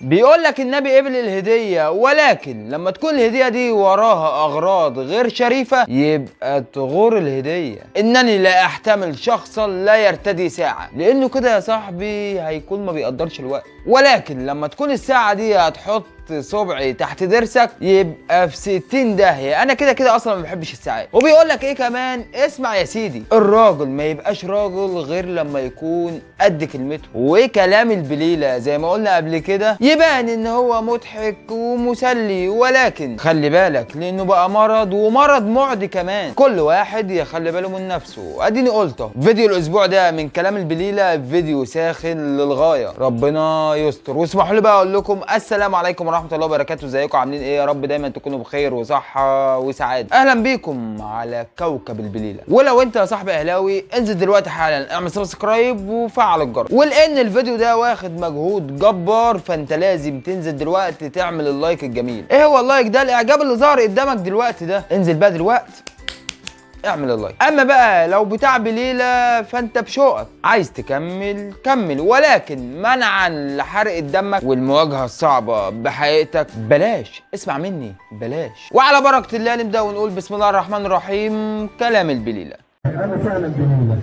بيقول لك النبي قبل الهدية، ولكن لما تكون الهدية دي وراها أغراض غير شريفة يبقى تغور الهدية. إنني لا أحتمل شخصا لا يرتدي ساعة، لأنه كده يا صاحبي هيكون ما بيقدرش الوقت. ولكن لما تكون الساعة دي هتحط صبعي تحت ضرسك يبقى في 60 داهية. انا كده كده اصلا ما بحبش الساعات. وبيقول لك ايه كمان، اسمع يا سيدي، الراجل ما يبقاش راجل غير لما يكون قد كلمته. وكلام البليلة زي ما قلنا قبل كده يبان ان هو مضحك ومسلي، ولكن خلي بالك لانه بقى مرض، ومرض معدي كمان. كل واحد يخلي باله من نفسه. اديني قلته فيديو الاسبوع ده من كلام البليلة، فيديو ساخن للغاية، ربنا يستر. واسمحوا لي بقى اقول لكم السلام عليكم ورحمة الله وبركاته. ازيكم عاملين ايه؟ يا رب دايما تكونوا بخير وصحة وسعادة. اهلا بيكم على كوكب البليلة. ولو انت يا صاحبي اهلاوي انزل دلوقتي حالا اعمل سبسكرايب وفعل الجرس. ولان الفيديو ده واخد مجهود جبار فانت لازم تنزل دلوقتي تعمل اللايك الجميل. ايه هو اللايك ده؟ الاعجاب اللي ظهر قدامك دلوقتي ده. انزل بقى دلوقتي اعمل اللايك. اما بقى لو بتاع بليلة فانت بشوقك عايز تكمل كمل، ولكن منعا لحرق دمك والمواجهة الصعبة بحقيقتك بلاش. اسمع مني بلاش. وعلى بركة الله نبدأ ونقول بسم الله الرحمن الرحيم. كلام البليلة. انا فعلا بليلة،